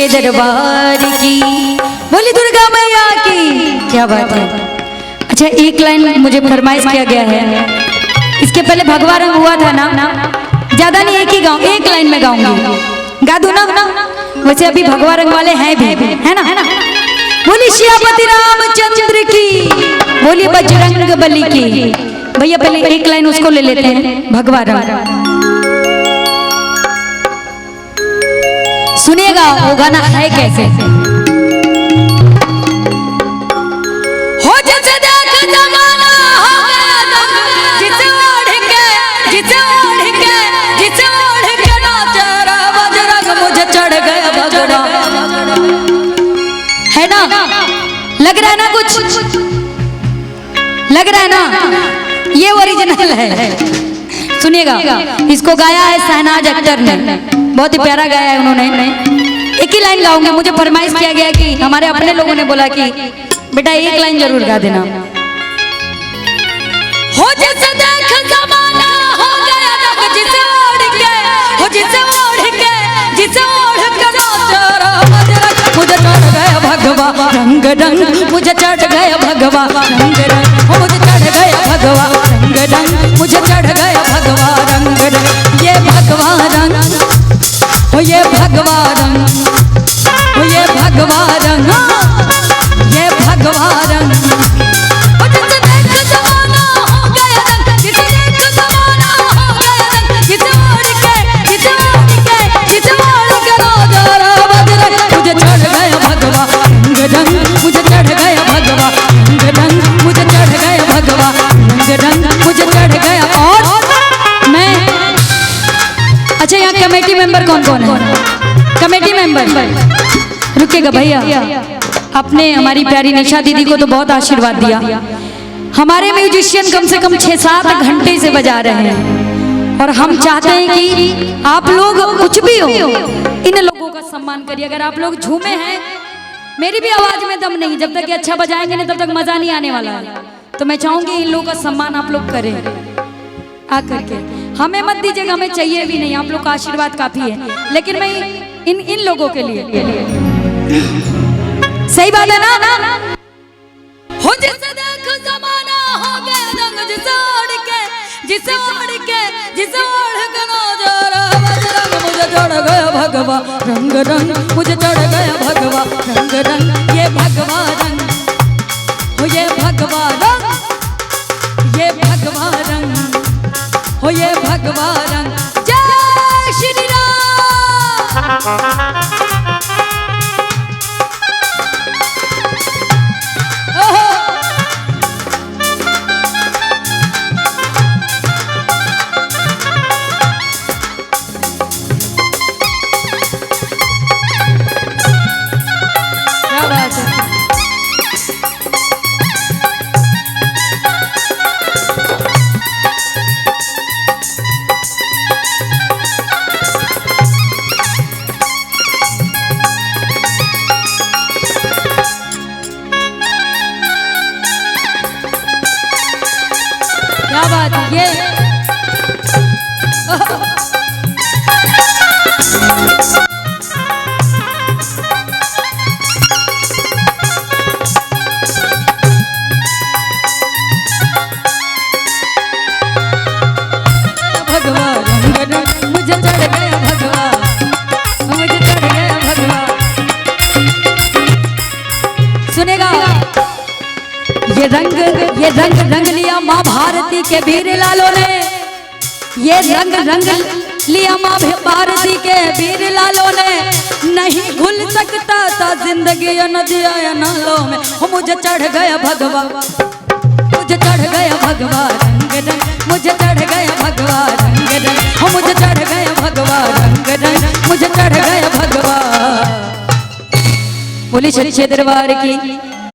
सच्चे दरबार की, बोली दुर्गा मैया की। क्या बात है। अच्छा, एक लाइन मुझे फरमाइश किया गया है। इसके पहले भगवा रंग हुआ था ना, ज्यादा नहीं, एक ही गाँव, एक लाइन में गाऊंगी, गा दूं ना? वैसे अभी भगवा रंग वाले हैं भी, है ना? बोली श्यामपति रामचंद्र की, बोली बजरंग बली की। भैया पहले एक लाइन उसको ले लेते हैं, भगवा रंग सुनिएगा, वो गाना है कैसे। हो जैसे देख जमाना हो गया, जिसे ओढ़ के, जिसे ओढ़ के, जिसे ओढ़ के नाचे रे बजरंग, मुझे चढ़ गया भगवा। है ना? लग रहा है ना कुछ? लग रहा है ना? ये ओरिजिनल है। सुनिएगा, इसको गाया है शहनाज अख्तर ने, बहुत ही प्यारा गाया है उन्होंने। एक ही लाइन गाऊंगी, मुझे फरमाइश किया गया कि हमारे अपने लोगों ने बोला कि बेटा एक लाइन जरूर गा देना। हो जैसे देख जमाना हो गया, जिसे ओढ़ के, हो जिसे ओढ़ के, जिसे ओढ़ के नाचे रे बजरंग, मुझे चढ़ गया भगवा रंग रंग, मुझे चढ़ गया भगवा रंग रंग, मुझे चढ़ गया भगवा रंग रंग, मुझे चढ़ गया भगवा रंग रंग। ये भगवा रंग, हो ये भगवा रंग, हो ये भगवा रंग, ये भगवा रंग। हो जिसे देख जमाना हो गया रंग, जिसे देख जमाना हो गया रंग, जिसे ओढ़ के, जिसे ओढ़ के, जिसे ओढ़ के नाचे रे बजरंग, मुझे चढ़ गया भगवा रंग रंग, मुझे चढ़ गया भगवा रंग रंग, मुझे चढ़ गया भगवा रंग रंग, मुझे चढ़ गया। और मैं, अच्छा यहाँ कमेटी मेंबर कौन कौन है? कमेटी मेंबर रुकेगा भैया, आपने हमारी प्यारी निशा दीदी को तो बहुत आशीर्वाद दिया। हमारे म्यूजिशियन कम से कम 6-7 घंटे से बजा रहे हैं, और हम चाहते हैं कि आप लोग कुछ भी हो, इन लोगों का सम्मान करिए। अगर आप लोग झूमे हैं, मेरी भी आवाज में दम नहीं, जब तक ये अच्छा बजाएंगे नहीं तब तक मजा नहीं आने वाला है। तो मैं चाहूंगी इन लोगों का सम्मान आप लोग करें आकर के। हमें मत दीजिएगा, हमें चाहिए भी नहीं, आप लोग का आशीर्वाद काफी है। लेकिन मैं इन लोगों के लिए, सही बात है ना? हो जिसे देख जमाना हो गया रंग, जिसे ओढ़ के, जिसे ओढ़ के, जिसे ओढ़ के नाचे रे बजरंग, मुझे चढ़ गया भगवा रंग रंग, मुझे चढ़ गया भगवा रंग रंग। ये भगवा रंग, हो ये भगवा रंग, ये भगवा रंग, हो ये भगवा रंग। जय श्री राम। क्या बात है ये। भगवा रंग रंग, मुझे चढ़ गया भगवा, मुझे चढ़ गया भगवा। सुनेगा, ये रंग रंग लिया माँ भारती के वीर लालों ने, ये रंग रंग लिया माँ भारती के वीर लालों ने। नहीं भूल सकता था जिंदगी नदिया या नालों में। मुझे चढ़ गया भगवा, मुझे चढ़ गया भगवा रंग रंग, मुझे चढ़ गया भगवा रंग रंग, मुझे चढ़ गया भगवा रंग रंग, मुझे चढ़ गया भगवा। बोली सच्चे दरबार की।